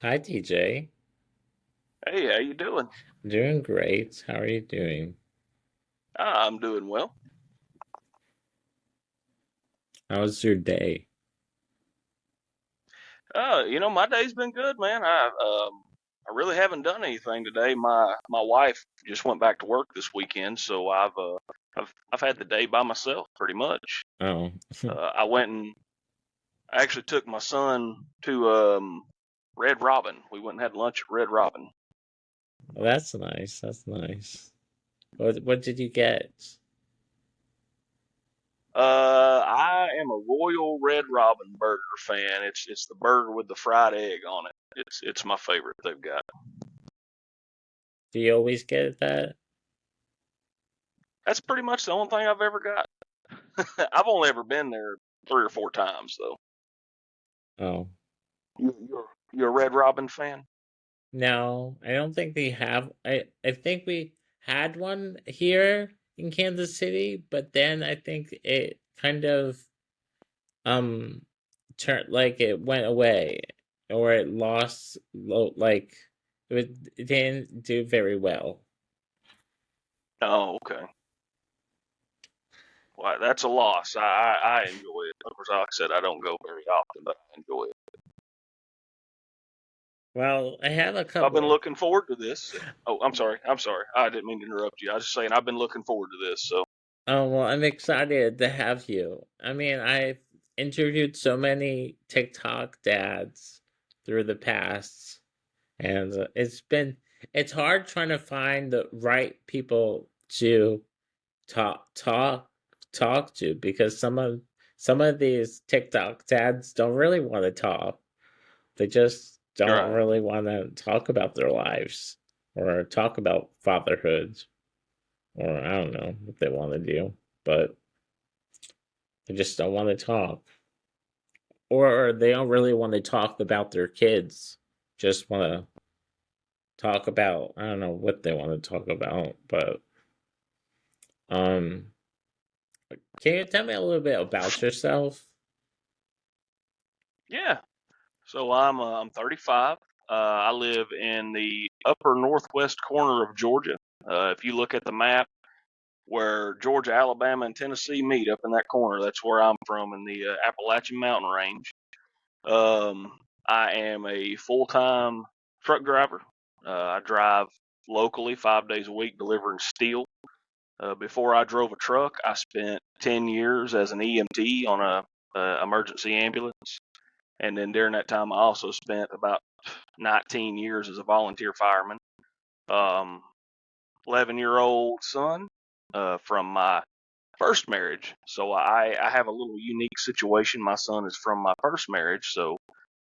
Hi, TJ. Hey, how you doing? Doing great. How are you doing? I'm doing well. How was your day? My day's been good, man. I really haven't done anything today. My wife just went back to work this weekend, so I've had the day by myself pretty much. Oh, I went and I actually took my son to Red Robin. We went and had lunch at Red Robin. well, that's nice. That's nice. What did you get? I am a Royal Red Robin burger fan. It's the burger with the fried egg on it. It's my favorite they've got. Do you always get that? That's pretty much the only thing I've ever got. I've only ever been there 3 or 4 times though. Oh, You're a Red Robin fan? no, I don't think they have. I think we had one here in Kansas City, but then I think it kind of um turned like it went away or it lost like it didn't do very well. Oh, okay. Well, that's a loss. I enjoy it. Of course, like I said, I don't go very often, but I enjoy it. Well, I have a I've been couple. looking forward to this. Oh, I'm sorry. I'm sorry. I didn't mean to interrupt you. I was just saying I've been looking forward to this. So, Oh, well, I'm excited to have you. I mean, I've interviewed so many TikTok dads through the past, and it's hard trying to find the right people to talk talk talk to because some of these TikTok dads don't really want to talk. They just don't right. really want to talk about their lives or talk about fatherhood or I don't know what they want to do, but they just don't want to talk. Or they don't really want to talk about their kids. Just want to talk about I don't know what they want to talk about, but um can you tell me a little bit about yourself? Yeah. So I'm 35. I live in the upper northwest corner of Georgia. If you look at the map, where Georgia, Alabama, and Tennessee meet up in that corner. That's where I'm from in the Appalachian Mountain Range. I am a full time truck driver. I drive locally 5 days a week delivering steel. Before I drove a truck, I spent 10 years as an EMT on a emergency ambulance. And then during that time, I also spent about 19 years as a volunteer fireman. Um, 11-year-old son from my first marriage. So I have a little unique situation. My son is from my first marriage, so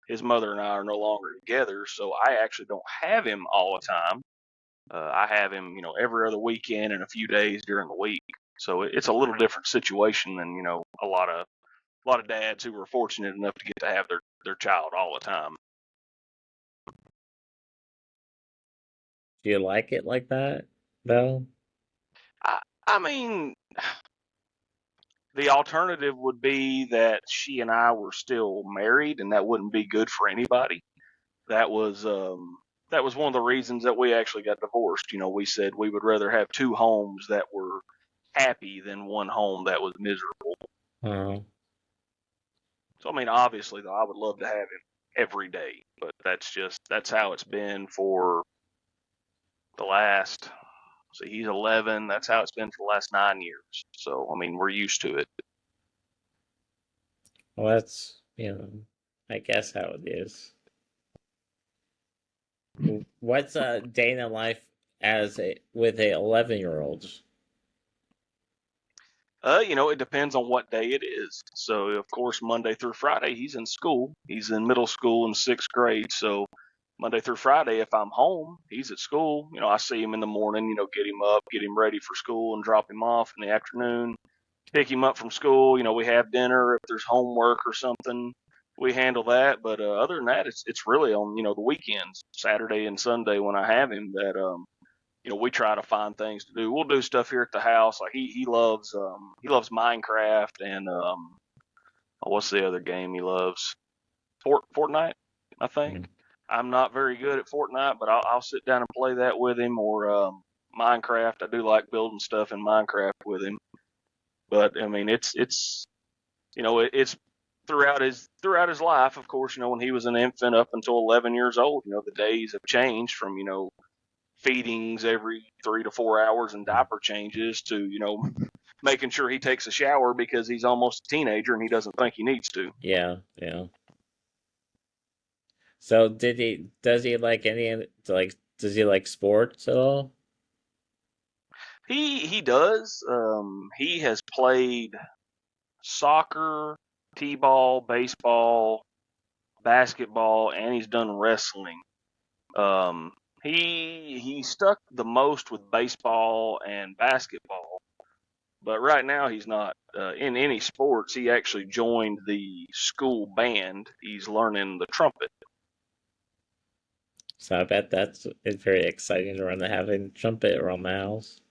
his mother and I are no longer together. So I actually don't have him all the time. I have him, every other weekend and a few days during the week. So it's a little different situation than a lot of dads who were fortunate enough to get to have their child all the time. Do you like it like that though? I I mean, the alternative would be that she and I were still married, and that wouldn't be good for anybody. that was um that was one of the reasons that we actually got divorced. We said we would rather have two homes that were happy than one home that was miserable. Oh, So I mean, obviously though, I would love to have him every day, but that's how it's been for the last. So he's 11. That's how it's been for the last 9 years. So I mean, we're used to it. well, that's I guess how it is. What's a day in a life as a with a 11-year-old? It depends on what day it is. So of course, Monday through Friday, he's in school. He's in middle school in sixth grade. So Monday through Friday, if I'm home, he's at school. I see him in the morning, get him up, get him ready for school, and drop him off in the afternoon. Pick him up from school. We have dinner. If there's homework or something, we handle that. But other than that, it's really on the weekends, Saturday and Sunday when I have him that we try to find things to do. We'll do stuff here at the house. Like he loves Minecraft and what's the other game he loves? Fortnite, I think. I'm not very good at Fortnite, but I'll sit down and play that with him, or Minecraft. I do like building stuff in Minecraft with him. But I mean, it's it's throughout his life. Of course, when he was an infant up until 11 years old, the days have changed from feedings every 3 to 4 hours and diaper changes to making sure he takes a shower because he's almost a teenager and he doesn't think he needs to. Yeah, yeah. So does he like does he like sports at all? He does. He has played soccer, t-ball, baseball, basketball, and he's done wrestling. Um, he stuck the most with baseball and basketball, but right now he's not in any sports. He actually joined the school band. He's learning the trumpet. So I bet it's very exciting to run the having trumpet around the house.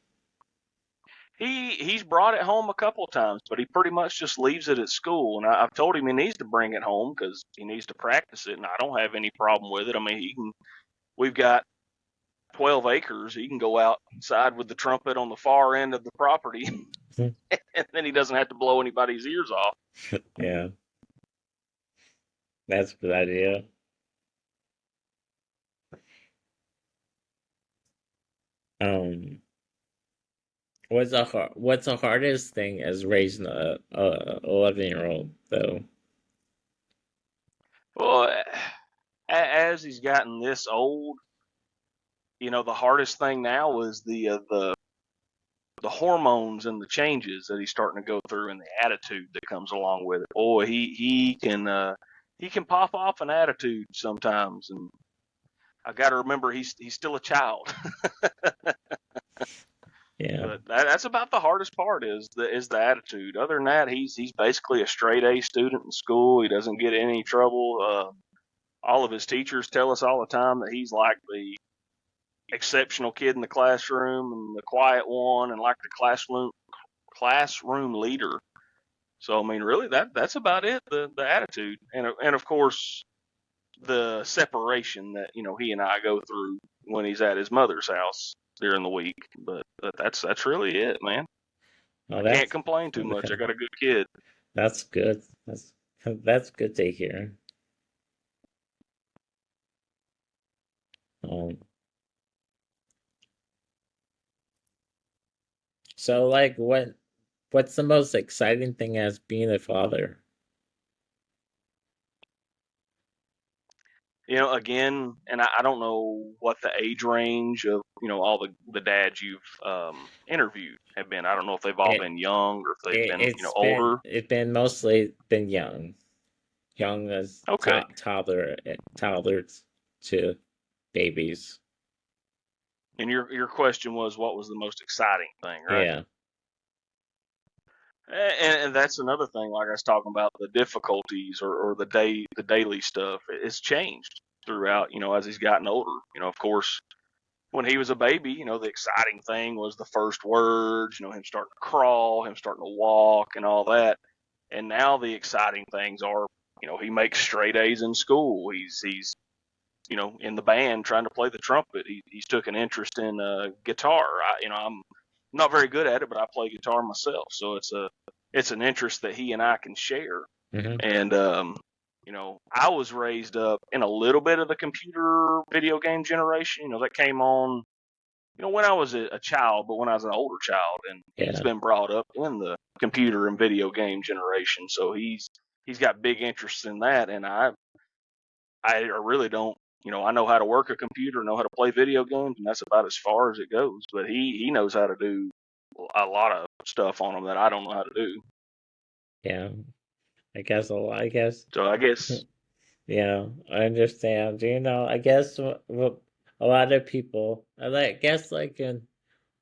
He's brought it home a couple of times, but he pretty much just leaves it at school. And I've told him he needs to bring it home because he needs to practice it, and I don't have any problem with it. I mean, he can. We've got 12 acres. He can go outside with the trumpet on the far end of the property, and then he doesn't have to blow anybody's ears off. Yeah, that's a good idea. Um, what's the hardest thing as raising a 11-year-old though? Well, as he's gotten this old, the hardest thing now is the hormones and the changes that he's starting to go through and the attitude that comes along with it. Boy, he can pop off an attitude sometimes, and I got to remember he's still a child. Yeah. But that's about the hardest part is the attitude. Other than that, he's basically a straight A student in school. He doesn't get in any trouble. All of his teachers tell us all the time that he's like the exceptional kid in the classroom and the quiet one and like the classroom leader. So I mean, really, that's about it. The attitude, and of course the separation that he and I go through when he's at his mother's house during the week. But that's really it, man. Oh, I can't complain too much. I got a good kid. that's good. That's good to hear. Um, so like what's the most exciting thing as being a father? Again, and I don't know what the age range of all the dads you've interviewed have been. I don't know if they've all It, been young or if they've been older. it's been mostly been young as Okay. toddlers to babies. And your question was what was the most exciting thing, right? Yeah. And that's another thing. Like I was talking about, the difficulties or the daily stuff. It's changed throughout. As he's gotten older. Of course, when he was a baby, the exciting thing was the first words. Him starting to crawl, him starting to walk, and all that. And now the exciting things are, he makes straight A's in school. He's in the band trying to play the trumpet. He's took an interest in guitar. I'm not very good at it, but I play guitar myself, so it's an interest that he and I can share. Hmm. And I was raised up in a little bit of the computer video game generation. That came on. When I was a child, but when I was an older child, and he's Yeah. been brought up in the computer and video game generation, so he's got big interest in that, and I really don't. I know how to work a computer, know how to play video games, and that's about as far as it goes. But he knows how to do a lot of stuff on them that I don't know how to do. Yeah. I guess a lot. I guess. So I guess Yeah, I understand. I guess a lot of people, guess like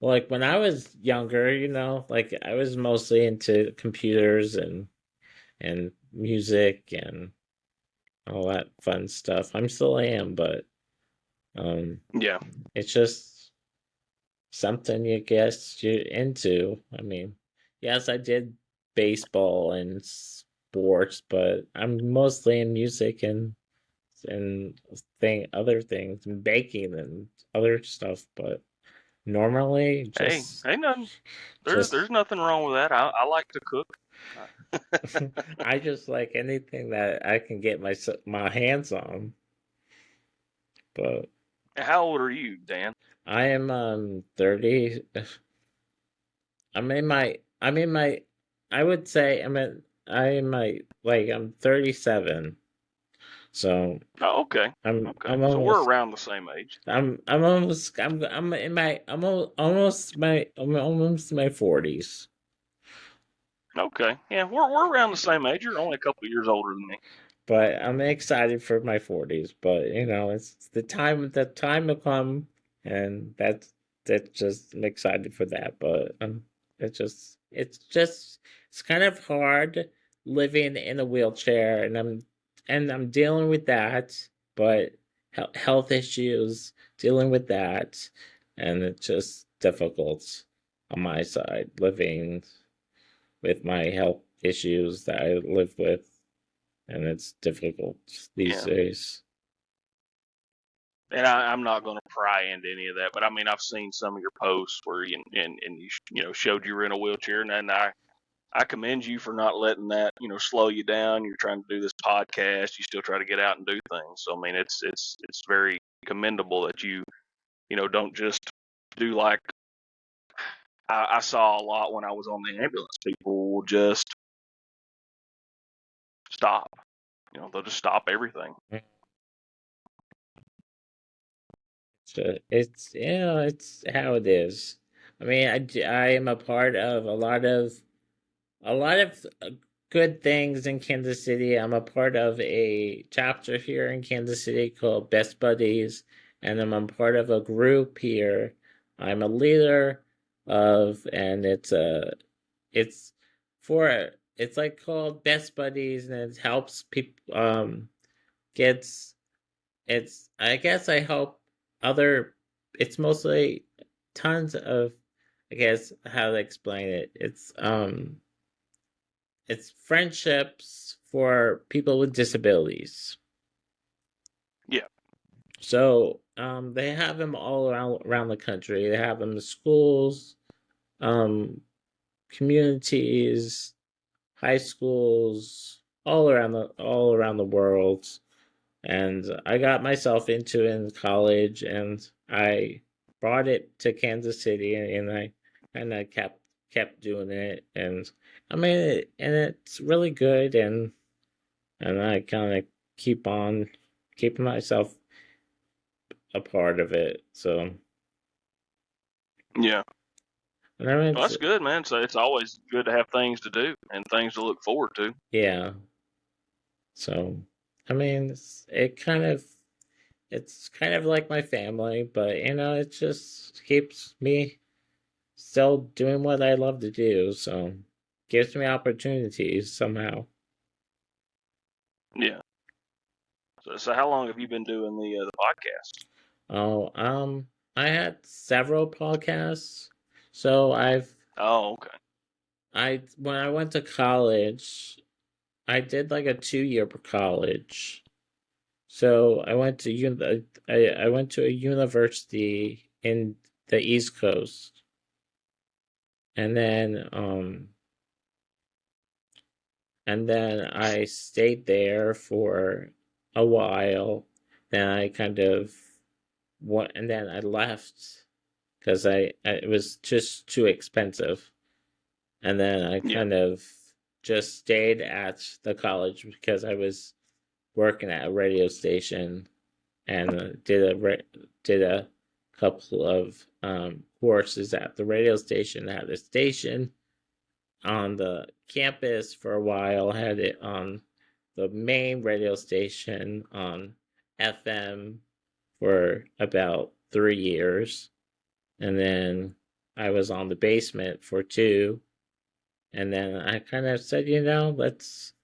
when I was younger, like I was mostly into computers and music and all that fun stuff. I'm still am, but um, yeah, it's just something you guess you're into. I mean, yes, I did baseball and sports, but I'm mostly in music and and other things, and baking and other stuff. But normally, Hey, ain't nothing. There's just nothing wrong with that. I like to cook. I just like anything that I can get my hands on. But How old are you, Dan? I am 30. I'm in my I would say I am my like I'm 37. So Oh, okay. Okay. I'm So we're almost around the same age. I'm almost I'm in my I'm almost my 40s. Okay. Yeah, we're around the same age. You're only a couple of years older than me. But I'm excited for my 40s. But it's the time will come, and that's just I'm excited for that. But it's kind of hard living in a wheelchair, and I'm dealing with that. But health issues, dealing with that, and it's just difficult on my side living with my health issues that I live with, and it's difficult these Yeah. days. And I'm not going to pry into any of that, but I mean, I've seen some of your posts where you showed you were in a wheelchair, and I commend you for not letting that slow you down. You're trying to do this podcast. You still try to get out and do things. So I mean, it's very commendable that you don't just do like I saw a lot when I was on the ambulance. People will just stop. They'll just stop everything. It's how it is. I mean, I am a part of a lot of good things in Kansas City. I'm a part of a chapter here in Kansas City called Best Buddies, and I'm a part of a group here. I'm a leader of, and it's for it's like called Best Buddies, and it helps people gets it's I guess I help other it's mostly tons of I guess how to explain it. It's friendships for people with disabilities. Yeah, So they have them all around the country. They have them in schools, um, communities, high schools, all around the world. And I got myself into it in college, and I brought it to Kansas City, and I kind of kept doing it, and I mean it, and it's really good, and I kind of keep on keeping myself a part of it. So, yeah. and I went Well, that's good, man. So it's always good to have things to do and things to look forward to. yeah. So, I mean, it's kind of like my family, but it just keeps me still doing what I love to do. So gives me opportunities somehow. Yeah. So how long have you been doing the podcast? Oh, I had several podcasts. So Oh, okay. I when I went to college, I did like a 2 year college. So I went to a university in the East Coast, and then I stayed there for a while. Then I kind of and then I left because it was just too expensive. And then I Yeah. kind of just stayed at the college because I was working at a radio station, and did a couple of courses at the radio station. I had a station on the campus for a while. I had it on the main radio station on FM for about 3 years. And then I was on the basement for two. And then I kind of said, let's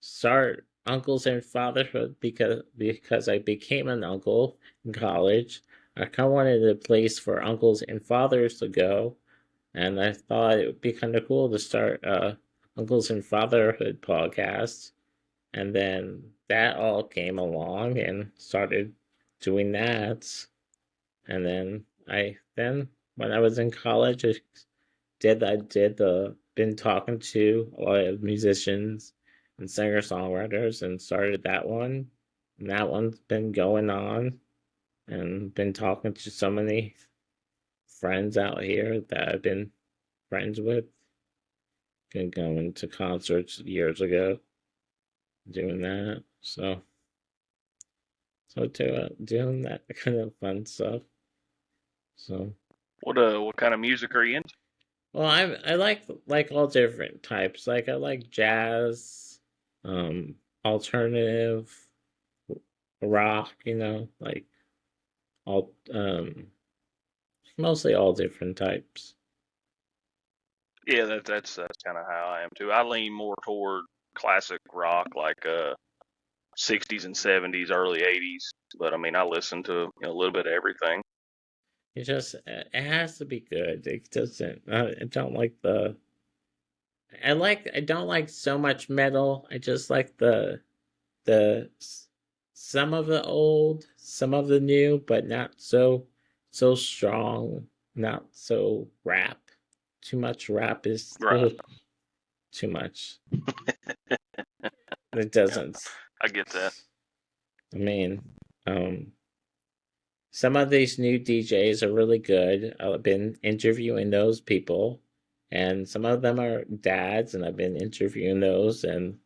start Uncles and Fatherhood because I became an uncle in college. I kind of wanted a place for uncles and fathers to go, and I thought it would be kind of cool to start Uncles and Fatherhood podcast. And then that all came along and started doing that. And then when I was in college, I did been talking to a lot of musicians and singer songwriters and started that one. And that one's been going on and been talking to so many friends out here that I've been friends with. Been going to concerts years ago, doing that. Doing that kind of fun stuff. So What kind of music are you into? well, I like all different types. Like I like jazz, um, alternative, rock. Like all mostly all different types. Yeah, that's kind of how I am too. I lean more toward classic rock, like 60s and 70s, early 80s. But I mean, I listen to a little bit of everything. It has to be good. It doesn't. I don't like the. I don't like so much metal. I just like the some of the old, some of the new, but not so strong, not so rap. Too much rap is Right. too much. It Yeah, doesn't. I get that. I mean, um, some of these new DJs are really good. I've been interviewing those people, and some of them are dads, and I've been interviewing those, and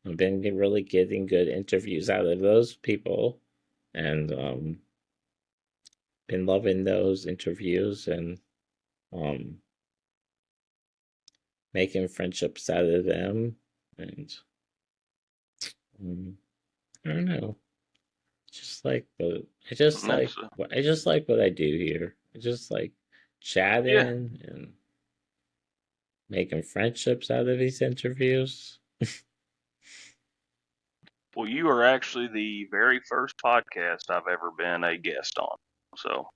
I've been really getting good interviews out of those people, and been loving those interviews and um, making friendships out of them. And um, I don't know, just like but That's I just like what I do here. I just like yeah. chatting and making friendships out of these interviews. Well, you are actually the very first podcast I've ever been a guest on. So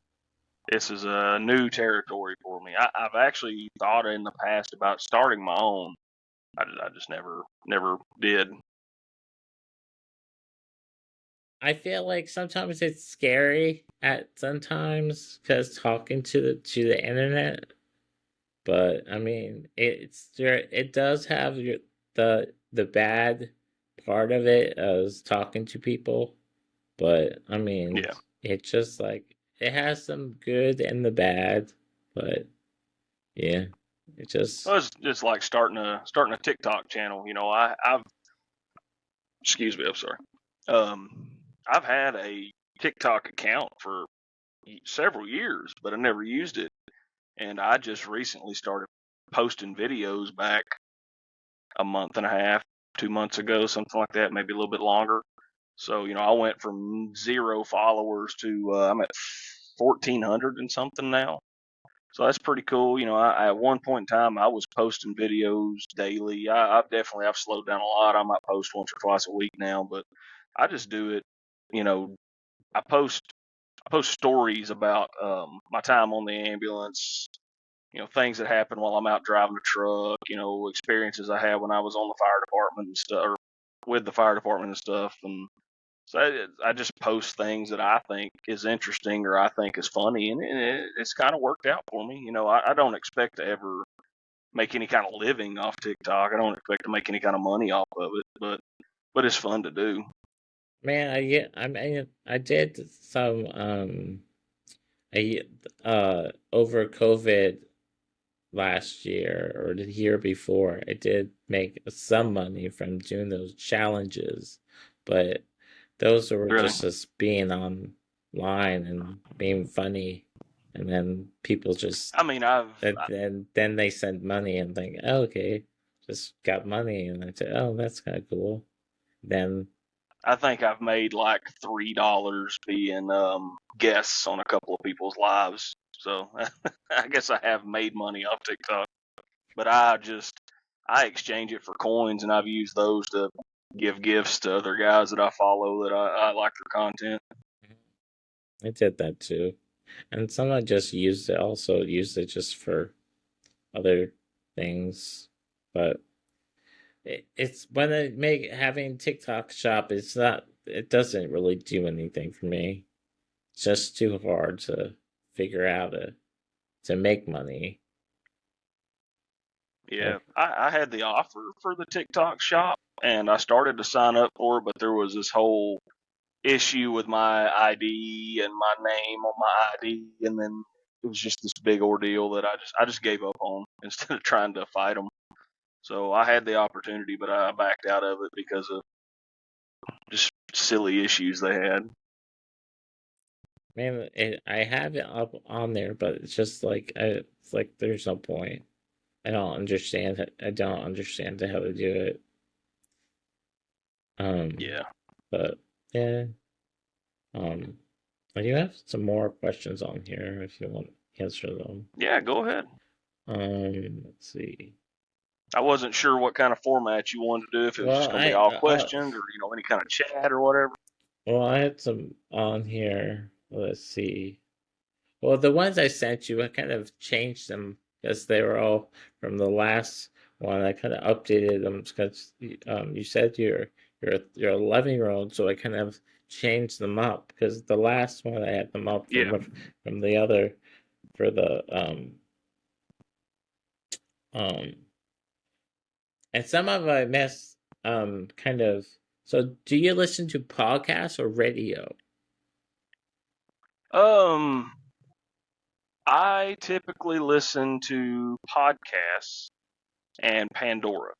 this is a new territory for me. I've actually thought in the past about starting my own. I just never did. I feel like sometimes it's scary at sometimes because talking to the internet. But I mean, it does have the bad part of it as talking to people, but I mean, Yeah. it just like it has some good and the bad, but yeah, it just Well, it's just like starting a TikTok channel. I've excuse me, I'm sorry. Um, I've had a TikTok account for several years, but I never used it. And I just recently started posting videos back a month and a half, 2 months ago, something like that, maybe a little bit longer. So, I went from 0 followers to I'm at 1,400 and something now. So that's pretty cool. At one point in time, I was posting videos daily. I've slowed down a lot. I might post once or twice a week now, but I just do it. You know, I post stories about my time on the ambulance. Things that happen while I'm out driving a truck. Experiences I had when I was on the fire department and stuff, or with the fire department and stuff. And so I just post things that I think is interesting or I think is funny, and it's kind of worked out for me. I don't expect to ever make any kind of living off TikTok. I don't expect to make any kind of money off of it, but it's fun to do. man, I mean, I did some I over COVID last year or the year before, I did make some money from doing those challenges, but those were Really, just being online and being funny, and then people just I mean, then they send money and think, oh, okay, just got money, and I said, oh, that's kind of cool. Then I think I've made like $3 being guests on a couple of people's lives. So I guess I have made money off TikTok, but I exchange it for coins, and I've used those to give gifts to other guys that I follow that I like their content. I did that too, and some I just used it just for other things, but it's when I make having TikTok shop. It's not. It doesn't really do anything for me. It's just too hard to figure out to make money. Yeah, Like, I had the offer for the TikTok shop, and I started to sign up for it, but there was this whole issue with my ID and my name on my ID, and then it was just this big ordeal that I just gave up on instead of trying to fight them. So I had the opportunity, but I backed out of it because of just silly issues they had. man, I have it up on there, but it's just like it's like there's no point. I don't understand it. I don't understand how to do it. Um, Yeah, but yeah. Um, I do have some more questions on here if you want to answer them. yeah, go ahead. Let's see. I wasn't sure what kind of format you wanted to do, if it was Well, just going to be all questions or any kind of chat or whatever. I had some on here. Let's see. Well, the ones I sent you, I kind of changed them because they were all from the last one. I kind of updated them because you said you're 11-year-old, so I kind of changed them up because the last one I had them up Yeah. from the other for the um and some of I miss kind of. So, do you listen to podcasts or radio? Um, I typically listen to podcasts and Pandora.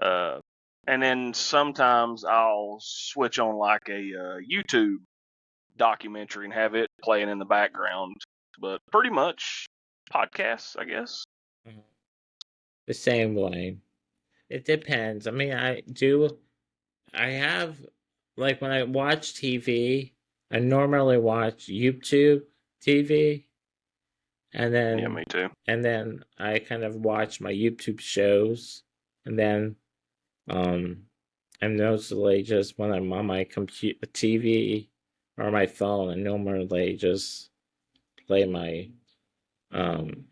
Uh, and then sometimes I'll switch on like a YouTube documentary and have it playing in the background. But pretty much podcasts, I guess. Mhm. The same way. It depends. I mean, I do. I have like when I watch TV, I normally watch YouTube TV, and Yeah, me too. then I kind of watch my YouTube shows, and then um I'm mostly just when I'm on my computer TV or my phone, I normally just play um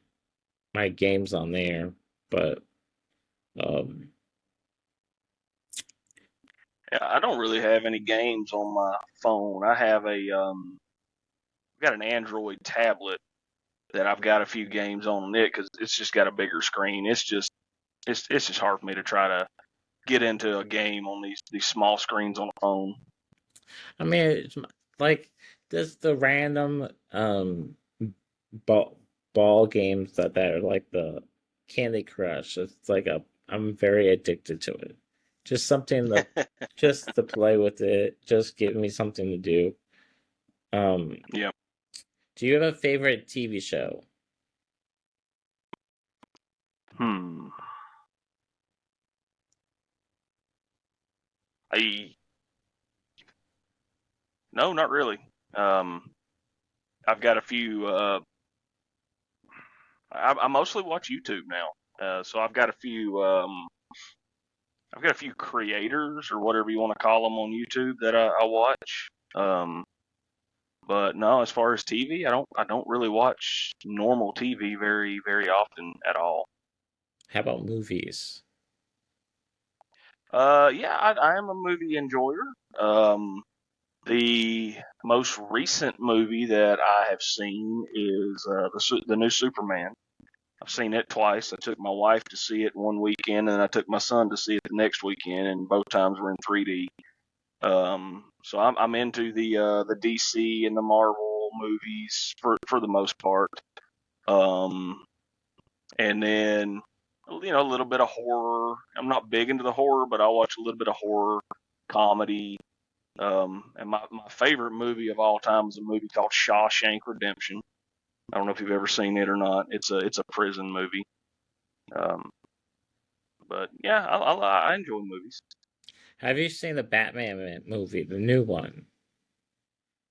my games on there. But um Yeah, I don't really have any games on my phone. I have got an Android tablet that I've got a few games on it because it's just got a bigger screen. It's just hard for me to try to get into a game on these small screens on a phone. I mean, it's like just the random ball games that are like the Candy Crush. It's like a I'm very addicted to it. Just something to just to play with it. Just give me something to do. Um, Yeah. do you have a favorite TV show? Hmm. I No, not really. Um, I've got a few. I mostly watch YouTube now. So I've got a few. I've got a few creators or whatever you want to call them on YouTube that I watch. But no, as far as TV, I don't really watch normal TV very often at all. How about movies? Yeah, I am a movie enjoyer. Um, the most recent movie that I have seen is the new Superman. I've seen it twice. I took my wife to see it one weekend, and I took my son to see it the next weekend, and both times were in 3D. So I'm into the DC and the Marvel movies for the most part. Um, and then a little bit of horror. I'm not big into the horror, but I'll watch a little bit of horror, comedy. And my favorite movie of all time is a movie called Shawshank Redemption. I don't know if you've ever seen it or not. It's a prison movie. Um, but yeah, I enjoy movies. Have you seen the Batman movie, the new one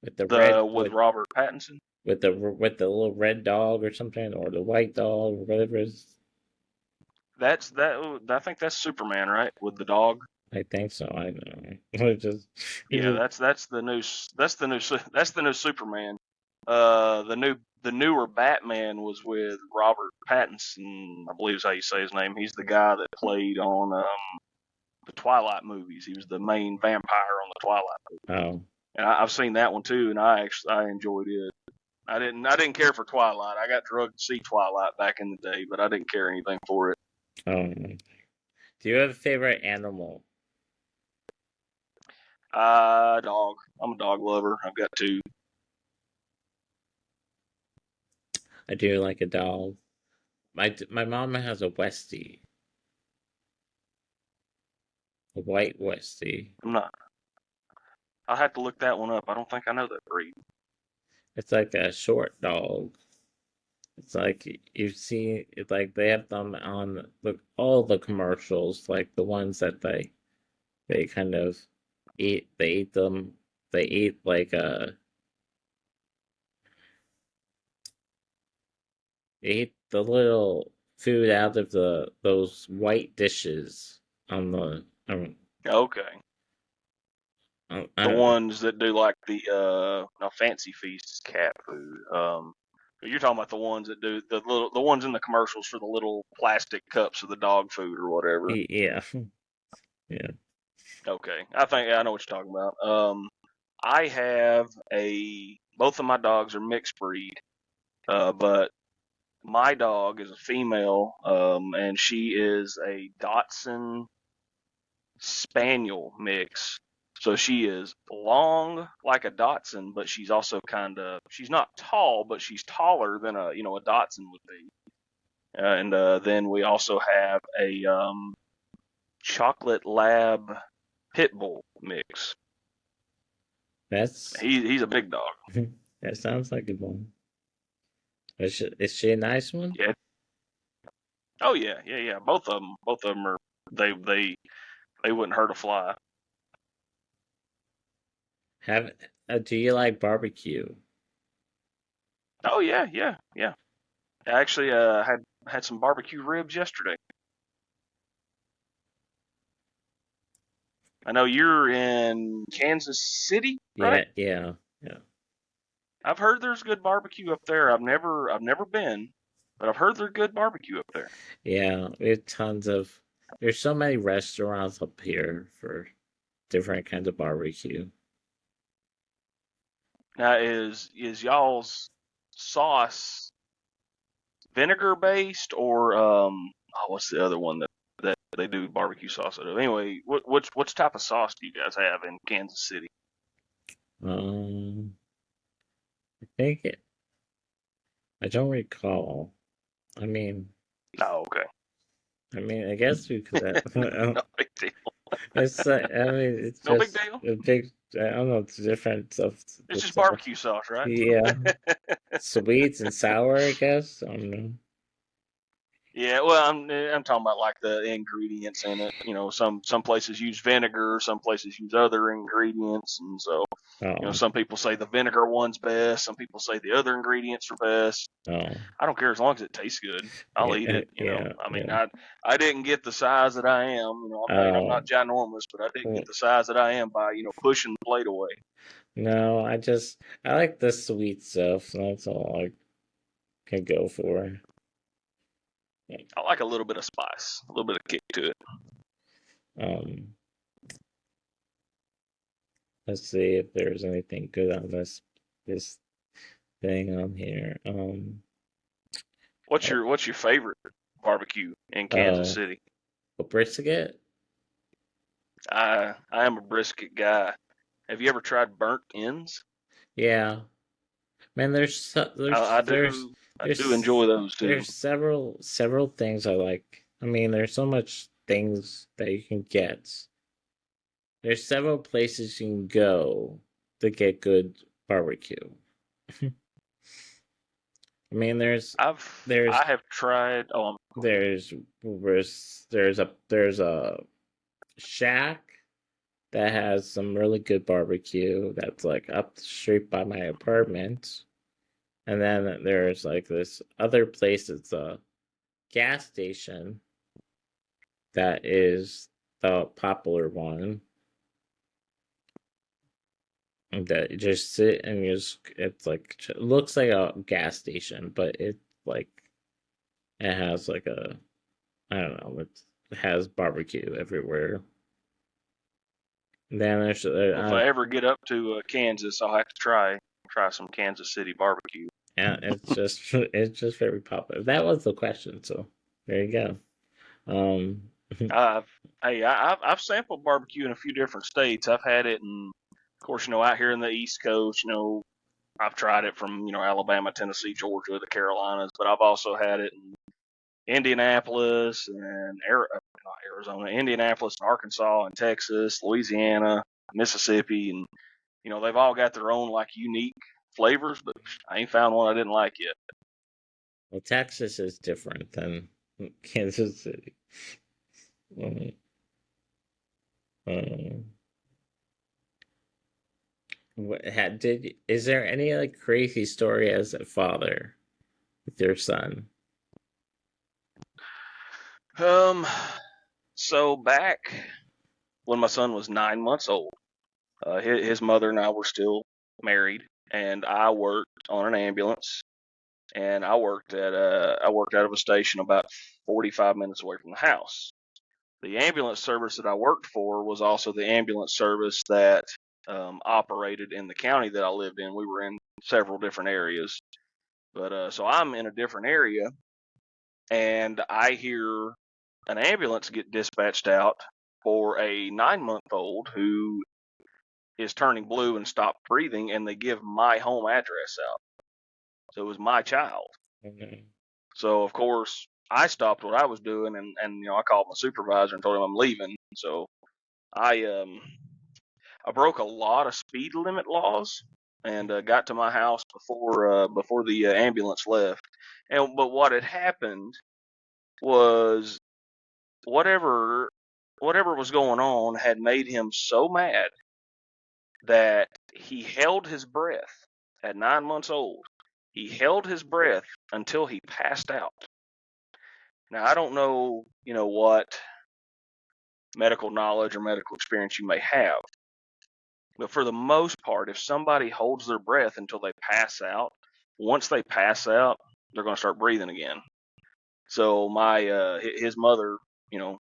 with the red The with Robert Pattinson. with the little red dog or something, or the white dog or whatever it is? That's that. I think that's Superman, right? With the dog. I think so. I know. It just, it Yeah, just that's the new Superman. The the newer Batman was with Robert Pattinson, I believe is how you say his name. He's the guy that played on the Twilight movies. He was the main vampire on the Twilight movie. Oh, And I've seen that one too, and I enjoyed it. I didn't care for Twilight. I got drugged to see Twilight back in the day, but I didn't care anything for it. do you have a favorite animal? Dog. I'm a dog lover. I've got two. I do like a dog. My mom has a Westie, a white Westie. I'm not. I'll have to look that one up. I don't think I know that breed. It's like a short dog. It's like you see, it's like they have them on all the commercials, like the ones that they kind of eat. They eat them. They eat like they eat the little food out of those white dishes on the. Okay. I The don't know. ones that do like the no, Fancy Feast is cat food. You're talking about the ones that do the ones in the commercials for the little plastic cups of the dog food or whatever. Yeah, yeah. Okay, I think I know what you're talking about. I have both of my dogs are mixed breed, but my dog is a female, and she is a Dotson Spaniel mix. So she is long like a Dotson, but she's also she's not tall, but she's taller than a Dotson would be. And then we also have a chocolate lab pit bull mix. That's He's a big dog. that sounds like a one. Is she a nice one? Yeah. Oh yeah, yeah, yeah. Both of them are they wouldn't hurt a fly. Have do you like barbecue? Oh yeah, yeah, yeah. I actually had some barbecue ribs yesterday. I know you're in Kansas City, right? Yeah, yeah, yeah. I've heard there's good barbecue up there. I've never been, but I've heard there's good barbecue up there. Yeah, we have tons of. There's so many restaurants up here for different kinds of barbecue. Now is y'all's sauce vinegar based or what's the other one that they do barbecue sauce out of? Anyway, which type of sauce do you guys have in Kansas City? Um, I think it. I don't recall. I mean, Oh, okay. I guess we could have. No big deal. It's. I mean, it's No big just deal. a big. I don't know. It's different of It's the just sauce. barbecue sauce, right? Yeah, sweet and sour. I guess. I don't know. Yeah, well, I'm talking about like the ingredients in it. Some places use vinegar, some places use other ingredients, and so Oh, some people say the vinegar one's best, some people say the other ingredients are best. oh, I don't care as long as it tastes good. I'll eat yeah, it. yeah, I mean, yeah. I didn't get the size that I am. I'm Oh, not ginormous, but I didn't well, get the size that I am by pushing the plate away. no, I like the sweet stuff. That's all I can go for. I like a little bit of spice, a little bit of kick to it. Um, let's see if there's anything good on this thing on here. What's Oh, your favorite barbecue in Kansas oh, City? a brisket? I am a brisket guy. Have you ever tried burnt ends? Yeah, man. I do. I do enjoy those too. There's several things I like. I mean, there's so much things that you can get. There's several places you can go to get good barbecue. I mean, I there's have tried. Oh, go ahead. there's a shack that has some really good barbecue that's like up the street by my apartment. And then there's like this other place, it's a gas station that is the popular one. that you just sit and you just it's like it looks like a gas station, but it like it has like a I don't know, it has barbecue everywhere. Then there's Well, if I ever get up to Kansas, I'll have to try some Kansas City barbecue. yeah, it's just it's just very popular. That was the question, so there you go. Um, I've I've sampled barbecue in a few different states. I've had it in, of course, out here in the East Coast. I've tried it from Alabama, Tennessee, Georgia, the Carolinas, but I've also had it in Indianapolis and not Arizona, Indianapolis, and Arkansas, and Texas, Louisiana, Mississippi, and they've all got their own like unique flavors, but I ain't found one I didn't like yet. well, Texas is different than Kansas City. Um, um, what had did is there any like crazy story as a father with your son? Um, so back when my son was 9 months old, his mother and I were still married, and I worked on an ambulance, and I worked out of a station about 45 minutes away from the house. The ambulance service that I worked for was also the ambulance service that operated in the county that I lived in. We were in several different areas, but so I'm in a different area, and I hear an ambulance get dispatched out for a 9 month old who is turning blue and stopped breathing, and they give my home address out. So it was my child. Mhm. So of course I stopped what I was doing, and I called my supervisor and told him I'm leaving. So I I broke a lot of speed limit laws and got to my house before the ambulance left. And but what had happened was whatever whatever was going on had made him so mad that he held his breath at 9 months old. He held his breath until he passed out. Now I don't know, what medical knowledge or medical experience you may have, but for the most part, if somebody holds their breath until they pass out, once they pass out, they're going to start breathing again. So my his mother, you know,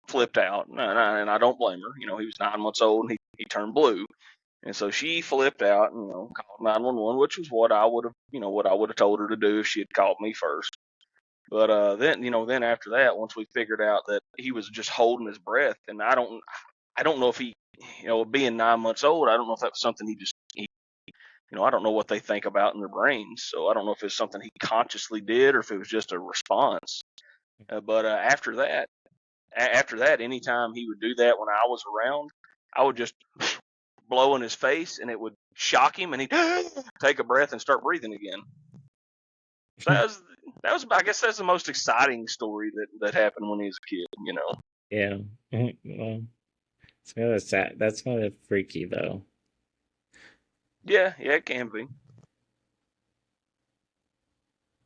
flipped out, and I don't blame her. He was 9 months old and he turned blue. And so she flipped out and called 911, which was what I would have told her to do if she had called me first. But then after that, once we figured out that he was just holding his breath, and I don't know if he, being 9 months old, I don't know if that was something I don't know what they think about in their brains. So I don't know if it's something he consciously did or if it was just a response. But after that, anytime he would do that when I was around, I would just blow in his face, and it would shock him, and he'd take a breath and start breathing again. So that was I guess that's the most exciting story that happened when he was a kid. Yeah. Well, it's kind of sad. That's kind of freaky though. Yeah, yeah, it can be.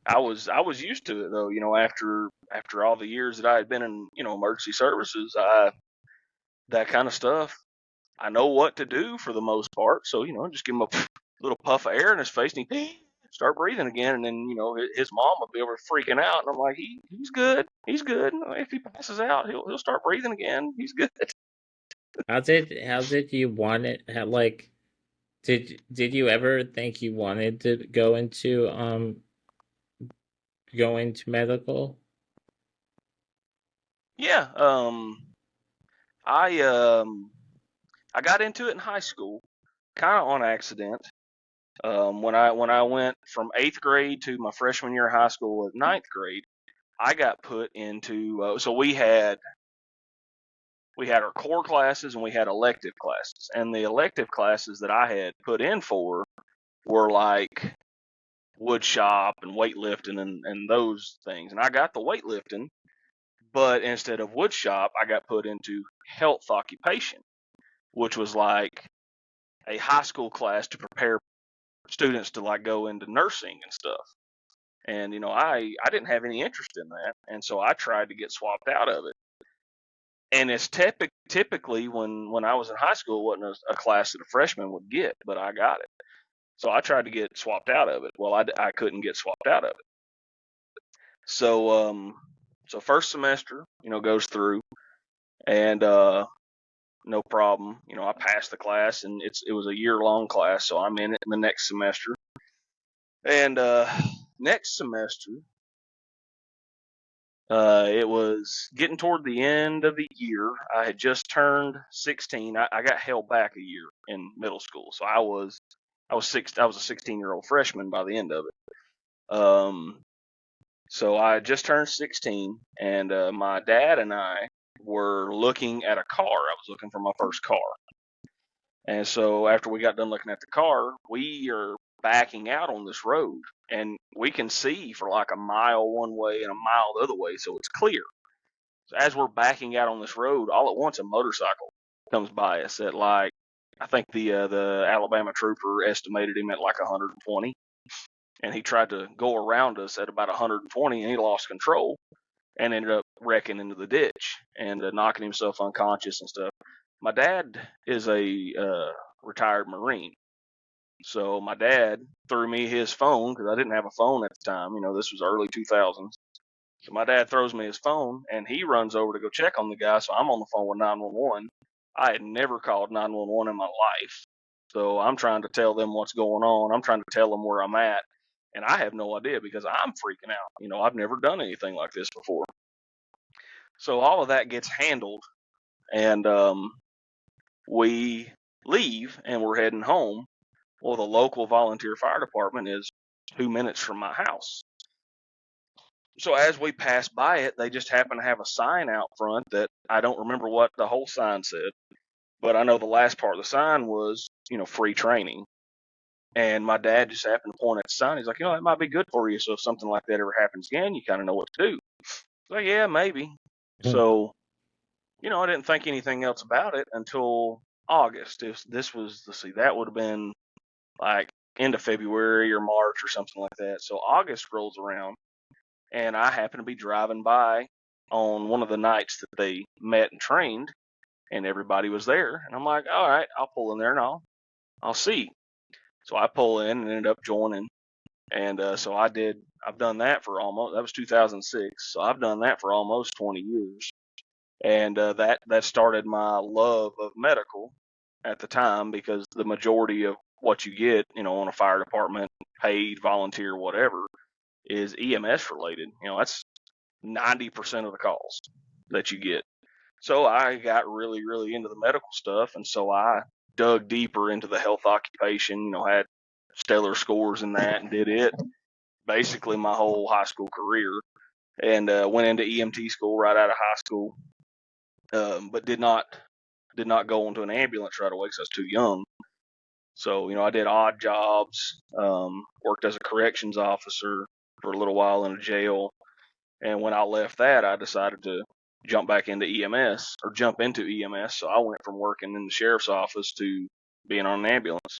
I was used to it though. After all the years that I had been in emergency services, I that kind of stuff. I know what to do for the most part. So just give him a little puff of air in his face, and he start breathing again. And then his mom would be over freaking out, and I'm like, he's good, he's good. If he passes out, he'll start breathing again. He's good. How did you want it? Like did you ever think you wanted to go into medical? Yeah. I I got into it in high school, kind of on accident. When I went from eighth grade to my freshman year of high school at ninth grade, I got put into so we had our core classes and we had elective classes, and the elective classes that I had put in for were like wood shop and weightlifting and those things, and I got the weightlifting, but instead of wood shop, I got put into health occupation, which was like a high school class to prepare students to like go into nursing and stuff. And I didn't have any interest in that, and so I tried to get swapped out of it. And it's typically when I was in high school, it wasn't a class that a freshman would get, but I got it. So I tried to get swapped out of it. Well, I couldn't get swapped out of it. So first semester, goes through, and no problem. I passed the class, and it was a year-long class, so I'm in it in the next semester. And next semester, it was getting toward the end of the year. I had just turned 16. I got held back a year in middle school, so I was a 16-year-old freshman by the end of it. So I just turned 16, and my dad and I were looking at a car. I was looking for my first car. And so after we got done looking at the car, we are backing out on this road, and we can see for like a mile one way and a mile the other way, so it's clear. So as we're backing out on this road, all at once a motorcycle comes by us at like, I think the Alabama trooper estimated him at like 120, and he tried to go around us at about 120, and he lost control and ended up wrecking into the ditch and knocking himself unconscious and stuff. My dad is a retired Marine, so my dad threw me his phone because I didn't have a phone at the time. This was early 2000s. So my dad throws me his phone, and he runs over to go check on the guy. So I'm on the phone with 911. I had never called 911 in my life, so I'm trying to tell them what's going on. I'm trying to tell them where I'm at, and I have no idea because I'm freaking out. I've never done anything like this before. So all of that gets handled, and we leave, and we're heading home. Well, the local volunteer fire department is 2 minutes from my house. So as we pass by it, they just happen to have a sign out front that I don't remember what the whole sign said, but I know the last part of the sign was, free training. And my dad just happened to point at the sign. He's like, that might be good for you. So if something like that ever happens again, you kind of know what to do. So yeah, maybe. So, I didn't think anything else about it until August. If this was, let's see, that would have been like end of February or March or something like that. So August rolls around, and I happen to be driving by on one of the nights that they met and trained, and everybody was there. And I'm like, all right, I'll pull in there and I'll see. So I pull in and ended up joining. And so I've done that for that was 2006. So I've done that for almost 20 years. And that started my love of medical at the time, because the majority of what you get, on a fire department, paid, volunteer, whatever, is EMS related. That's 90% of the calls that you get. So I got really, really into the medical stuff, and so I dug deeper into the health occupation. Had stellar scores in that, and did it basically my whole high school career, and went into EMT school right out of high school, but did not go into an ambulance right away because I was too young. So I did odd jobs, worked as a corrections officer for a little while in a jail, and when I left that, I decided to jump into EMS. So I went from working in the sheriff's office to being on an ambulance,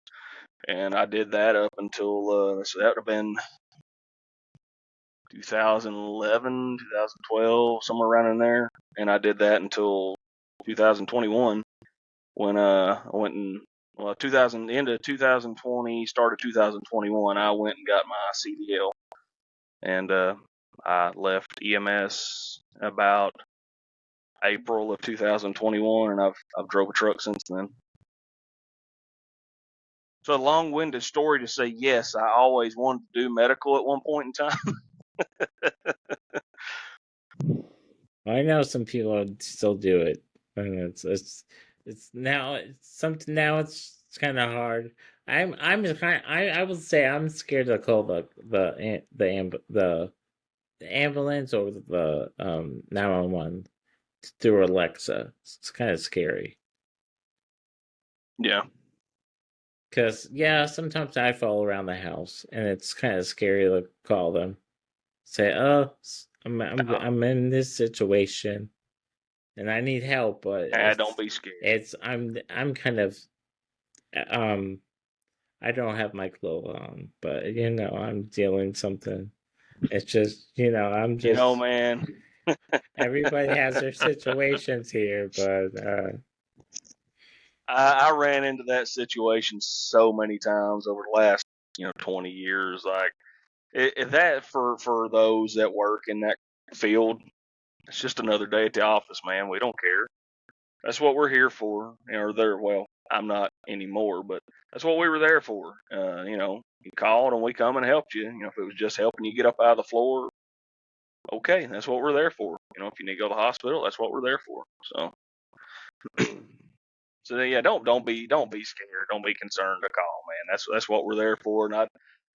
and I did that up until so that would have been 2011, 2012, somewhere around in there, and I did that until 2021 when I went and 2000 into 2020, started 2021. I went and got my CDL, and I left EMS about April of 2021, and I've drove a truck since then. So a long-winded story to say, yes, I always wanted to do medical at one point in time. I know some people still do it, and it's now it's kind of hard. I'm kind I would say I'm scared to call the ambulance or the 911 through Alexa. It's kind of scary. Yeah. Cause yeah, sometimes I fall around the house, and it's kind of scary to call them. Say, "Oh, I'm in this situation, and I need help," but Don't be scared. I'm kind of um I don't have my clothes on, but I'm dealing something. It's just I'm just Man, Everybody has their situations here, but I ran into that situation so many times over the last 20 years. Like that for those that work in that field, it's just another day at the office, man. We don't care. That's what we're here for. Or there. Well, I'm not anymore, but that's what we were there for. You called and we come and helped you. If it was just helping you get up out of the floor, okay, that's what we're there for. If you need to go to the hospital, that's what we're there for. So, so yeah, don't be scared. Don't be concerned to call, man. That's what we're there for. And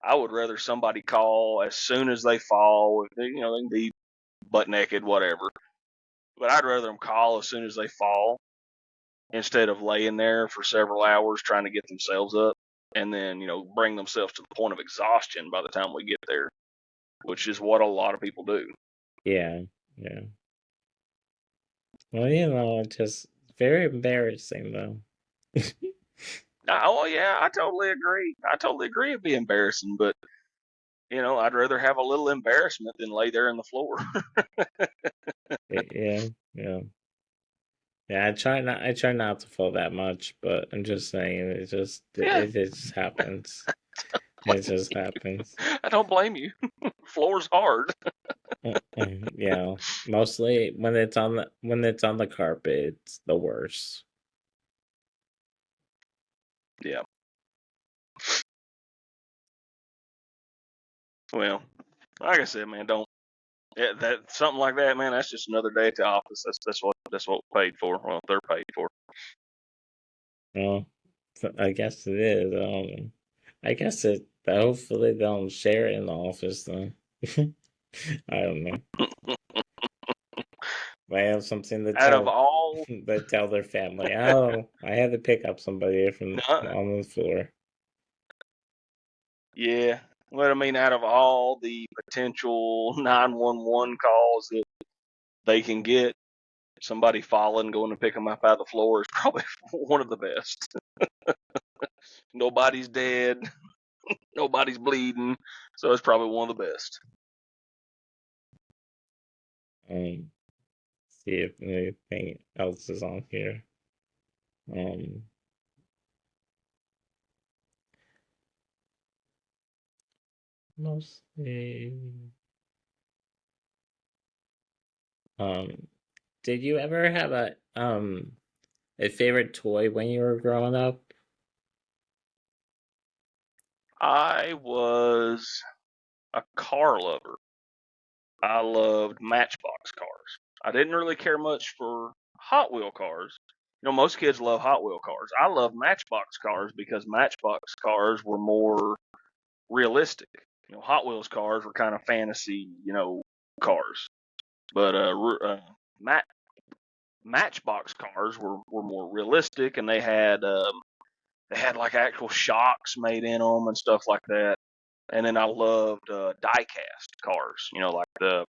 I would rather somebody call as soon as they fall. If they can be butt naked, whatever. But I'd rather them call as soon as they fall instead of laying there for several hours trying to get themselves up and then bring themselves to the point of exhaustion by the time we get there, which is what a lot of people do. yeah, yeah. Well, it's just very embarrassing though. Oh yeah, I totally agree. It'd be embarrassing, but I'd rather have a little embarrassment than lay there on the floor. Yeah, yeah. Yeah, I try not to fall that much, but I'm just saying Yeah, it just happens. It just happens. I don't blame you. Floor's hard. Yeah, mostly when it's on the carpet, it's the worst. Yeah. Well, like I said, man, don't that something like that, man. That's just another day at the office. That's what we're paid for. Well, they're paid for. Well, I guess it is. I guess it. Hopefully, they don't share it in the office. Then I don't know. I have something to Out of tell. all, They tell their family. Oh, I had to pick up somebody from uh, on the floor. yeah. Well, I mean, out of all the potential 911 calls that they can get, somebody falling, going to pick them up out of the floor is probably one of the best. Nobody's dead. Nobody's bleeding. So it's probably one of the best. See if anything else is on here. Um, mostly. Um, did you ever have a favorite toy when you were growing up? I was a car lover. I loved Matchbox cars. I didn't really care much for Hot Wheel cars. Most kids love Hot Wheel cars. I love Matchbox cars because Matchbox cars were more realistic. Hot Wheels cars were kind of fantasy, cars. But Matchbox cars were more realistic, and they had like actual shocks made in them and stuff like that. And then I loved die-cast cars. Like the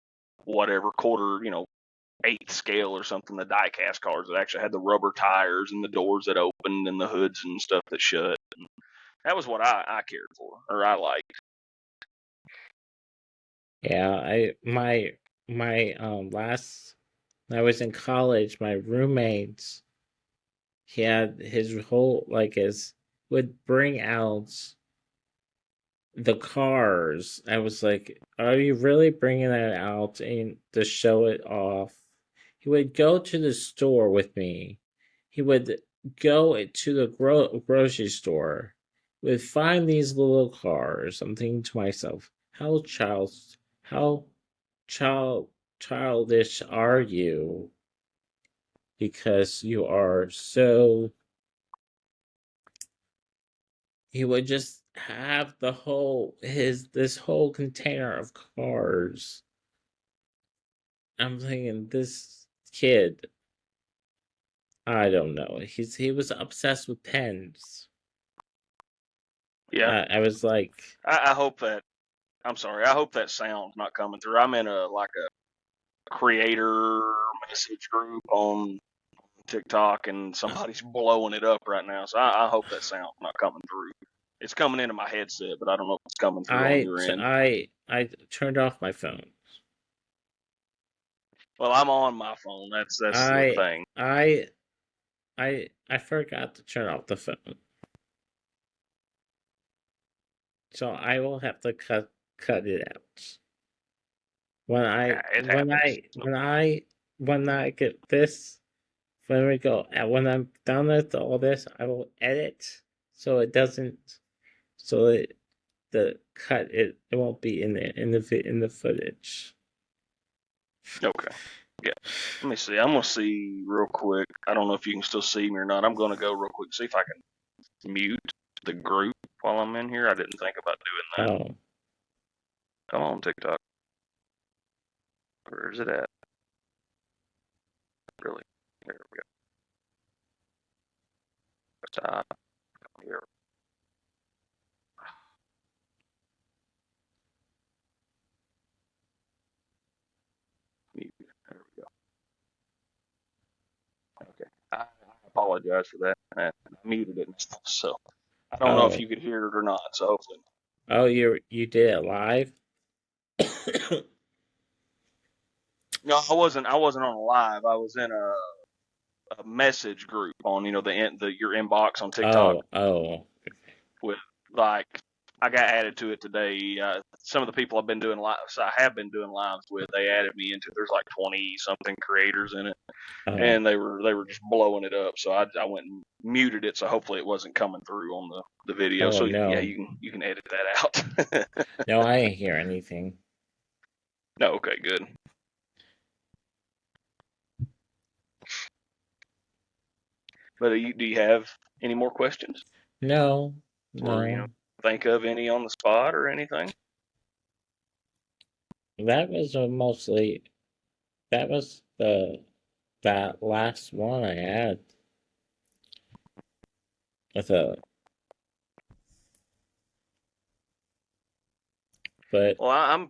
whatever quarter, eighth scale or something. The die-cast cars that actually had the rubber tires and the doors that opened and the hoods and stuff that shut. And that was what I cared for, or I liked. Yeah, my last when I was in college, my roommates he had his whole like his would bring out the cars. I was like, "Are you really bringing that out and to show it off?" He would go to the store with me. He would go to the grocery store. Would find these little cars. I'm thinking to myself, how child childish are you? Because you are so. He would just have the whole his this whole container of cars. I'm thinking this kid, I don't know. He was obsessed with pens. Yeah, I was like, I hope that. I'm sorry. I hope that sound's not coming through. I'm in a creator message group on TikTok, and somebody's blowing it up right now. So I hope that sound's not coming through. It's coming into my headset, but I don't know if it's coming through on your end. I turned off my phone. Well, I'm on my phone. That's the I thing. I I forgot to turn off the phone, so I will have to cut it out. When I Yeah, it when happens. I when I when I get this, when we go and when I'm done with all this, I will edit so it doesn't, so it the cut it won't be in there in the footage. Okay. Yeah. Let me see. I'm gonna see real quick. I don't know if you can still see me or not. I'm gonna go real quick see if I can mute the group while I'm in here. I didn't think about doing that. Oh, Come on, TikTok. Where is it at? Really? There we go. Stop. Here. Mute. There we go. Okay. I apologize for that. I muted it, so I don't know if oh, you could hear it or not. So hopefully. oh! You did it live. No, I wasn't on a live. I was in a message group on the your inbox on TikTok Oh, oh, with like I got added to it today. Some of the people I've been doing lives, I have been doing lives with, they added me into. There's like 20 something creators in it, oh, and they were just blowing it up. So I went and muted it, so hopefully it wasn't coming through on the video. oh So yeah, no, you can edit that out. no! I didn't hear anything. No, okay, good. But do you have any more questions, No, or no. think of any on the spot or anything? That was mostly that was the that last one I had with a but Well,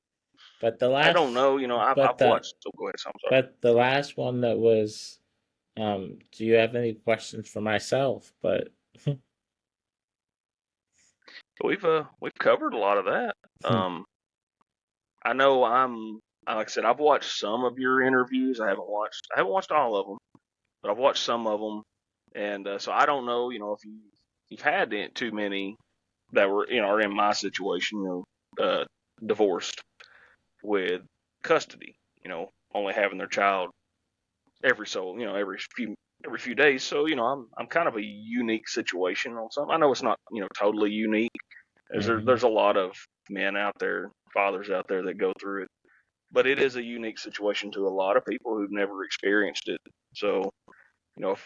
but the I don't last know. but I've the watched. So go ahead. I'm sorry. but the last one that was do you have any questions for myself? But We've covered a lot of that. I know like I said, I've watched some of your interviews. I haven't watched all of them, but I've watched some of them, and so I don't know. If you've had too many that were are in my situation, divorced with custody. Only having their child every few days. So I'm kind of a unique situation on something. I know it's not totally unique. mhm, There's a lot of men out there, fathers out there that go through it, but it is a unique situation to a lot of people who've never experienced it. So if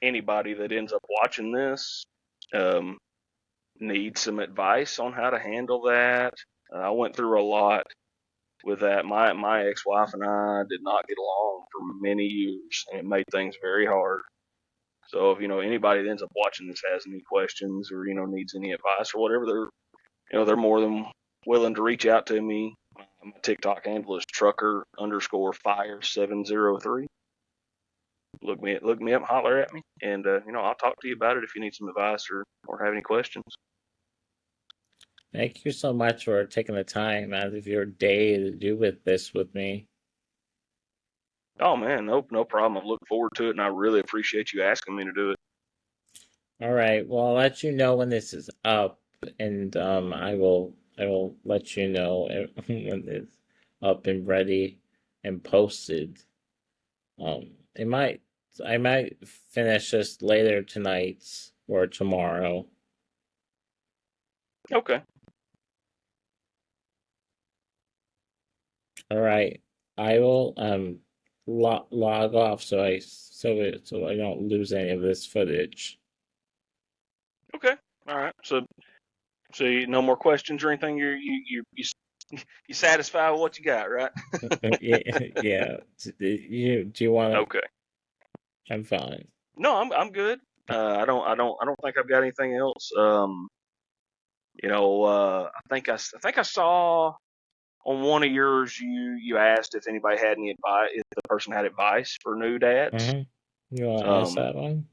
anybody that ends up watching this um, needs some advice on how to handle that, I went through a lot with that. My ex-wife and I did not get along for many years, and it made things very hard. So if anybody that ends up watching this has any questions or needs any advice or whatever, they're more than willing to reach out to me. My TikTok handle is trucker_fire703. Look me up, holler at me, and I'll talk to you about it if you need some advice or have any questions. thank you so much for taking the time out of your day to do with this with me. Oh man, no problem. I look forward to it, and I really appreciate you asking me to do it. All right. Well, I'll let you know when this is up, and I will let you know when it's up and ready and posted. It might I might finish this later tonight or tomorrow. Okay. All right. I will log off so I don't lose any of this footage. Okay. All right. So no more questions or anything. You satisfied with what you got, right? Yeah, yeah. Do you want? Okay. I'm fine. No, I'm good. I don't think I've got anything else. I think I saw on one of yours you asked if anybody had any advice, if the person had advice for new dads. Mm-hmm. You want to ask Um, that one?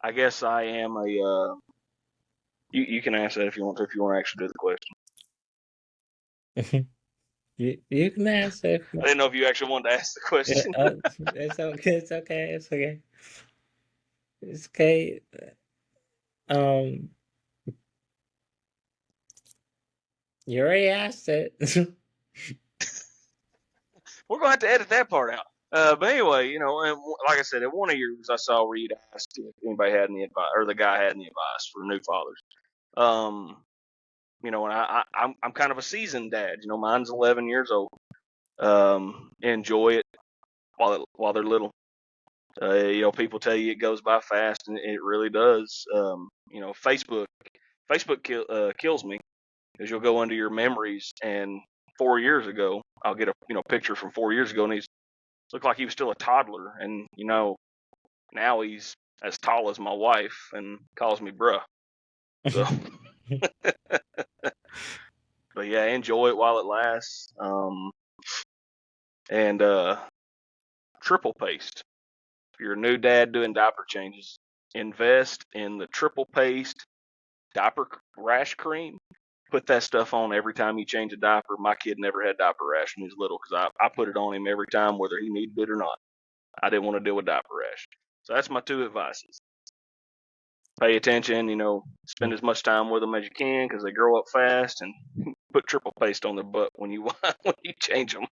I guess I am a. You can ask that if you want to actually do the question. You can ask if I didn't know if you actually wanted to ask the yeah, question. it's okay. It's okay. It's okay. It's okay. Um, you already asked it. We're gonna have to edit that part out. But anyway, and like I said, in one of yours, I saw where you'd asked if anybody had any advice, or the guy had any advice for new fathers. Um, and I'm kind of a seasoned dad. Mine's 11 years old. Enjoy it while they're little. People tell you it goes by fast, and it really does. Facebook kills me because you'll go into your memories, and 4 years ago, I'll get a picture from 4 years ago, and he's looked like he was still a toddler, and now he's as tall as my wife and calls me bruh. So, but yeah, enjoy it while it lasts. And triple paste. If you're a new dad doing diaper changes, invest in the triple paste diaper rash cream. Put that stuff on every time you change a diaper. My kid never had diaper rash when he was little because I put it on him every time, whether he needed it or not. I didn't want to deal with diaper rash. So that's my two advices. Pay attention, spend as much time with them as you can because they grow up fast, and put triple paste on their butt when you when you change them.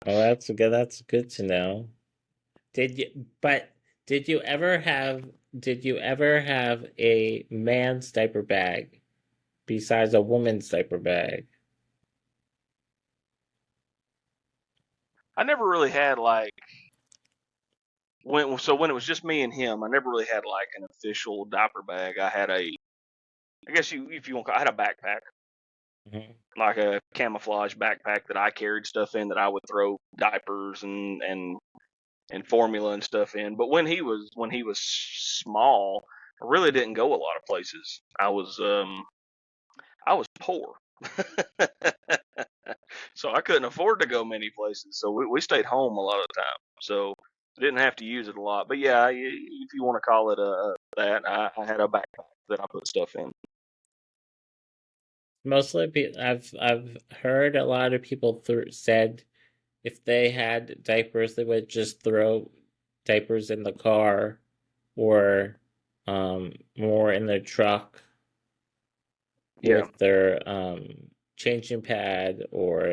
Well, that's good. That's good to know. Did you? But Did you ever have a man's diaper bag besides a woman's diaper bag? I never really had like when it was just me and him. I never really had like an official diaper bag. I had I guess if you want, I had a backpack, Mhm. like a camouflage backpack that I carried stuff in that I would throw diapers and formula and stuff in. But when he was small, I really didn't go a lot of places. I was poor. So I couldn't afford to go many places. So we stayed home a lot of the time. So I didn't have to use it a lot. But yeah, if you want to call it that, I had a backpack that I put stuff in. I've heard a lot of people said if they had diapers, they would just throw diapers in the car or more in their truck Yeah, with their changing pad or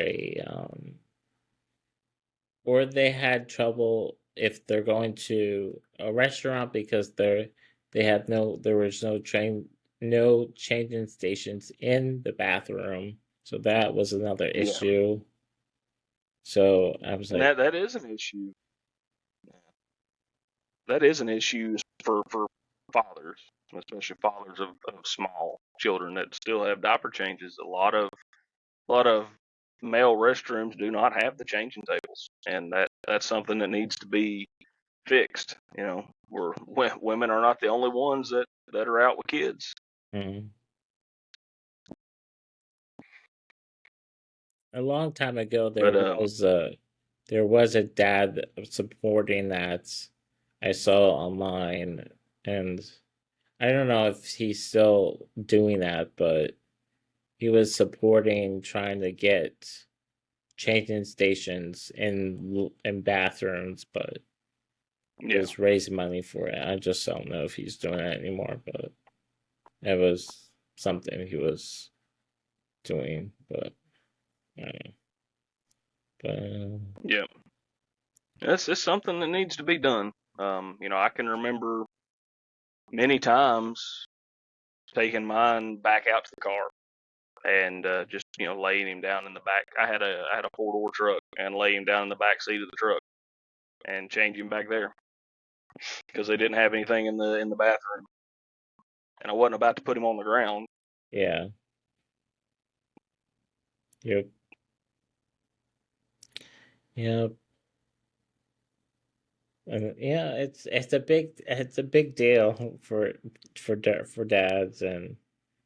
they had trouble if they're going to a restaurant because there was no changing stations in the bathroom, so that was another yeah, issue. So I was and like, that is an issue. That is an issue for fathers, especially fathers of small children that still have diaper changes. A lot of male restrooms do not have the changing tables, and that's something that needs to be fixed. Where women are not the only ones that are out with kids. mm. A long time ago But there was a dad supporting that I saw online, and I don't know if he's still doing that, but he was supporting trying to get changing stations in bathrooms, but he yeah, was raising money for it. I just don't know if he's doing it anymore, but it was something he was doing. But I don't know. But yeah, that's just something that needs to be done. I can remember many times taking mine back out to the car and just laying him down in the back. I had a 4-door truck and lay him down in the back seat of the truck and change him back there because they didn't have anything in the bathroom, and I wasn't about to put him on the ground. yeah, yep, yep. And yeah, it's a big deal for dads, and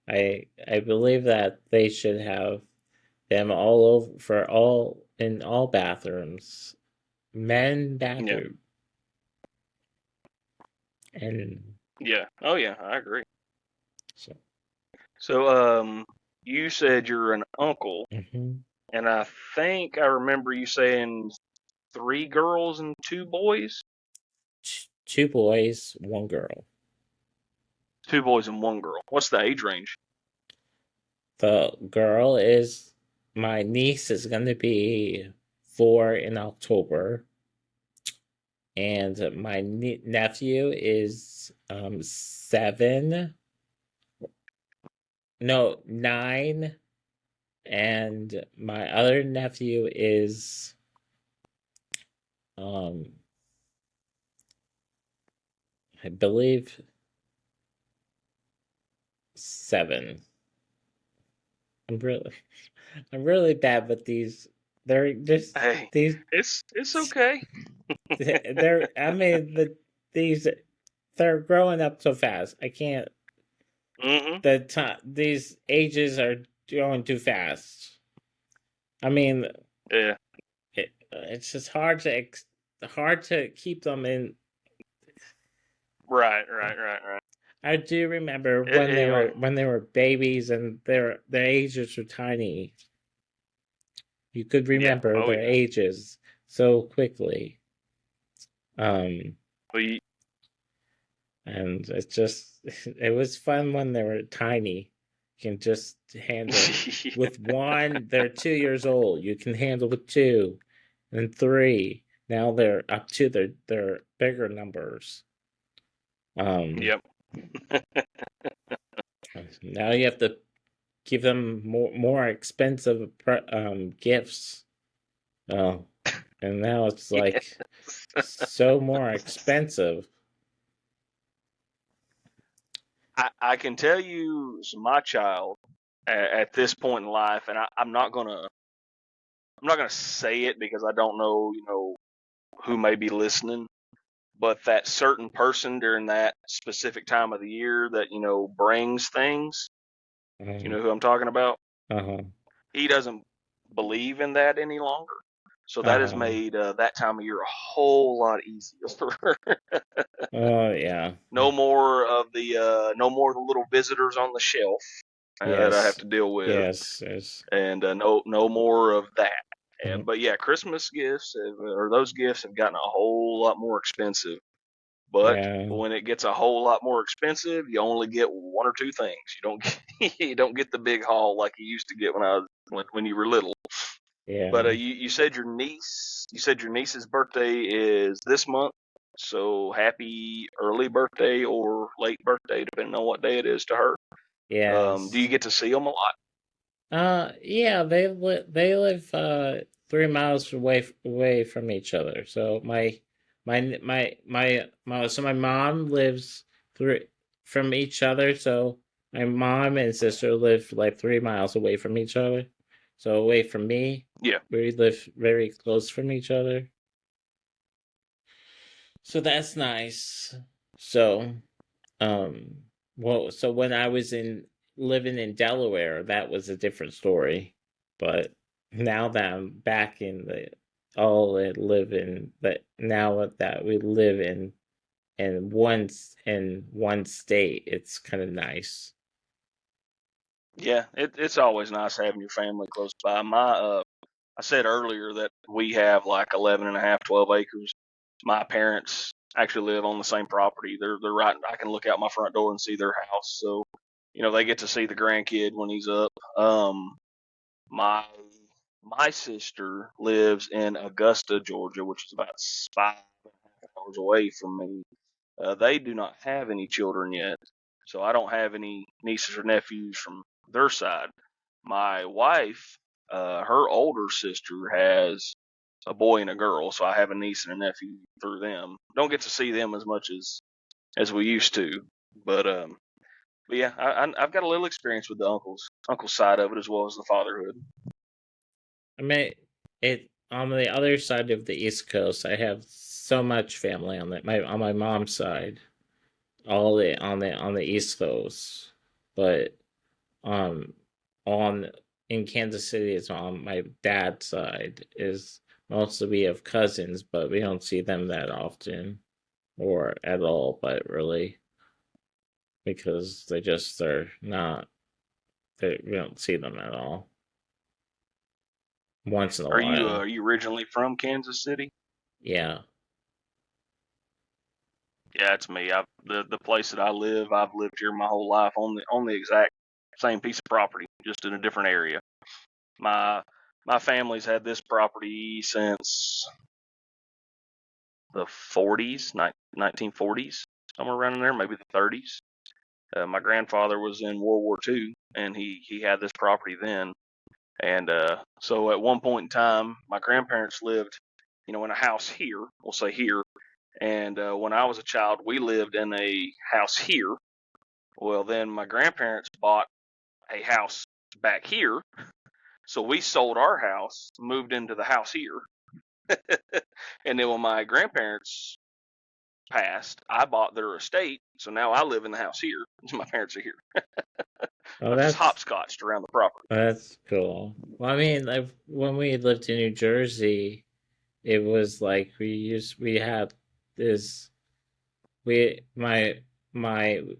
I believe that they should have them all over for all in all bathrooms, men Yeah, bathroom, and yeah, oh yeah, I agree. so. So, you said you're an uncle. Mhm. And I think I remember you saying 3 girls and 2 boys. Two boys, one girl. 2 boys and 1 girl. What's the age range? The girl is my niece is going to be 4 in October, and my nephew is 7. No, 9, and my other nephew is um I believe 7. I'm really I'm really bad with these. They're just Hey, these. it's okay. They're. I mean these. They're growing up so fast. I can't. Hmm. The time. These ages are going too fast. I mean, Yeah. it's just hard to keep them in. Right. Right. Right. Right. I do remember It, when they were babies and their ages were tiny. You could yeah. remember Oh their yeah. ages so quickly. Um, We. and it's just it was fun when they were tiny. You can just handle with one. They're 2 years old. You can handle with two, and three. Now they're up to their bigger numbers. Um, Yep. now you have to give them more expensive gifts. Oh, and now it's Yeah. like so more expensive. I can tell you, my child at this point in life, and I'm not gonna say it because I don't know, who may be listening, but that certain person during that specific time of the year that brings things. You Uh know who I'm talking about? huh. He doesn't believe in that any longer. So Uh that has huh. made that time of year a whole lot easier. Oh yeah. No more of the little visitors on the shelf that I have Yes. to deal with, Yes. Yes. and no more of that. Mhm. But yeah, Christmas gifts or those gifts have gotten a whole lot more expensive. But Yeah. when it gets a whole lot more expensive, you only get one or two things. You don't you don't get the big haul like you used to get when you were little. But Yeah. you said your niece's birthday is this month. So happy early birthday or late birthday, depending on what day it is to her. Do you Yes. get to see them a lot? Yeah. They live 3 miles away from each other. So my mom lives three from each other. So my mom and sister live like 3 miles away from each other. So away from me, Yeah, we live very close from each other. So that's nice. So, um, well, so when I was in living in Delaware, that was a different story. But now that I'm back in the all I live in, but now that we live in one state, it's kind of nice. yeah. It's always nice having your family close by. I said earlier that we have like 11 and a half, 12 acres. My parents actually live on the same property. They're right. I can look out my front door and see their house. So, they get to see the grandkid when he's up. My my sister lives in Augusta, Georgia, which is about 5.5 hours away from me. They do not have any children yet, so I don't have any nieces or nephews from their side. My wife, her older sister has a boy and a girl, so I have a niece and a nephew through them. Don't get to see them as much as we used to, but yeah, I've got a little experience with the uncles side of it as well as the fatherhood. I mean, it on the other side of the East Coast, I have so much family on my mom's side, all the on the East Coast, but um on in Kansas City it's on my dad's side is mostly we have cousins, but we don't see them that often or at all, but really because they not we don't see them at all. once in a while. Are you originally from Kansas City? Yeah. Yeah, it's me. The place that I live, I've lived here my whole life on the exact same piece of property, just in a different area. My my family's had this property since the 40s, 1940s, somewhere around in there, maybe the 30s. My grandfather was in World War II, and he had this property then. And so at one point in time, my grandparents lived, in a house here. We'll say here. And when I was a child, we lived in a house here. Well, then my grandparents bought a house back here. So we sold our house, moved into the house here. And then when my grandparents passed, I bought their estate. So now I live in the house here. My parents are here. Oh, I've just hopscotched around the property. that's cool. Well, I mean, like when we lived in New Jersey, it was like we had this we my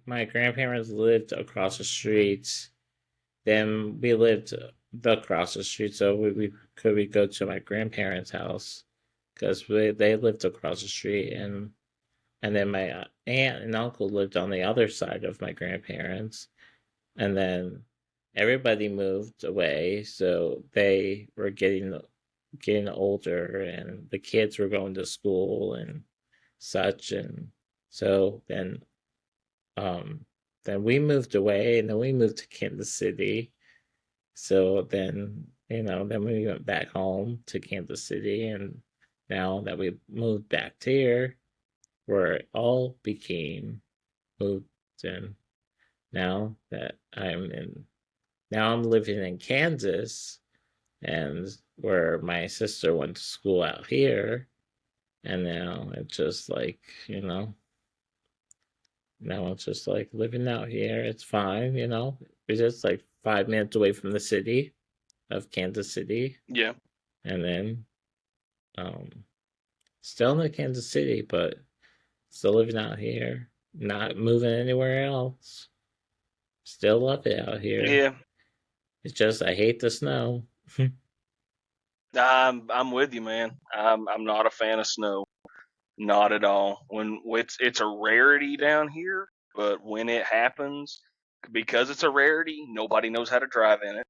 grandparents lived across the street. Then we lived across the street, so we go to my grandparents' house because they lived across the street, and then my aunt and uncle lived on the other side of my grandparents, and then everybody moved away, so they were getting older, and the kids were going to school and such, and so um then we moved away, and then we moved to Kansas City. So then we went back home to Kansas City, and now that we moved back to here, where it all became moved in. Now that now I'm living in Kansas, and where my sister went to school out here, and you know, now it's just like living out here. It's fine. We're just like 5 minutes away from the city of Kansas City, Yeah. and then um, still in Kansas City, but still living out here, not moving anywhere else. Still love it out here. Yeah. It's just I hate the snow. I'm with you, man. I'm not a fan of snow. Not at all. When it's a rarity down here, but when it happens, because it's a rarity, nobody knows how to drive in it,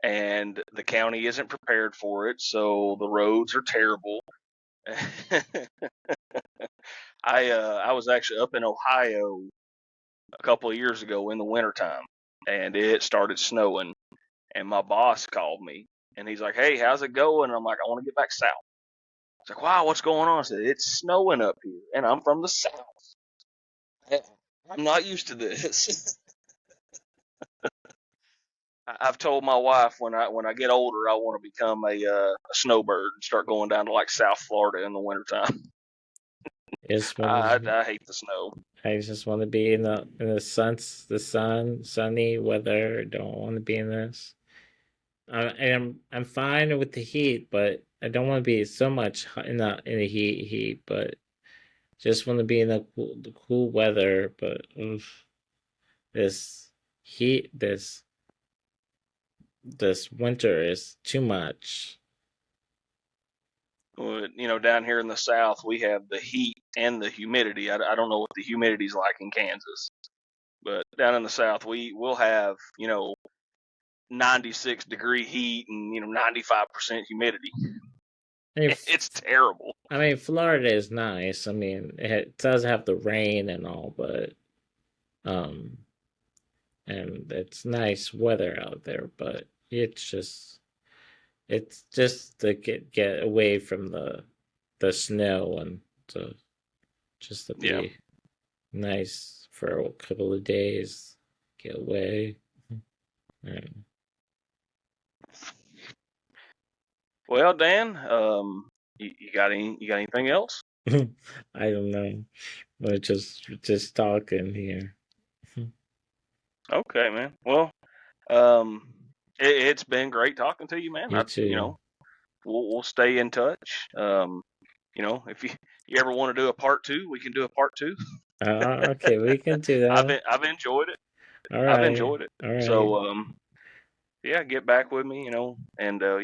and the county isn't prepared for it, so the roads are terrible. I was actually up in Ohio a couple of years ago in the wintertime, and it started snowing, and my boss called me, and he's like, "Hey, how's it going?" And I'm like, "I want to get back south." It's like, "Wow, what's going on?" I said, "It's snowing up here, and I'm from the south. I'm not used to this." I've told my wife when I get older, I want to become a snowbird and start going down to like South Florida in the wintertime. Just want I hate the snow. I just want to be in the sunny weather. Don't want to be in this. I'm fine with the heat, but I don't want to be so much in the heat. But just want to be in the cool weather. But oof, this heat, this winter is too much. Down here in the South, we have the heat and the humidity. I don't know what the humidity's like in Kansas, but down in the South, we'll have 96-degree heat and 95% humidity. I mean, It's terrible. Florida is nice. I mean, it does have the rain and all, but um, and it's nice weather out there. But it's just to get away from the snow and to just to Yeah. be nice for a couple of days, get away. And Well, Dan, you got anything else? I don't know. We're just talking here. Okay, man. Well, um, it's been great talking to you, man. You too. We'll stay in touch. If you ever want to do a part two, we can do a part two. Okay, we can do that. I've enjoyed it. All I've right. enjoyed it. All right. So yeah, get back with me, and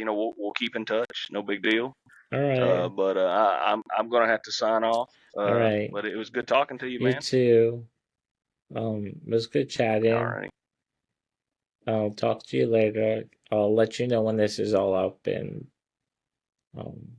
we'll keep in touch. No big deal. All right. But I'm gonna have to sign off. All right. But it was good talking to you, You man. too. It was good All chatting. right. I'll talk to you later. I'll let you know when this is all up and um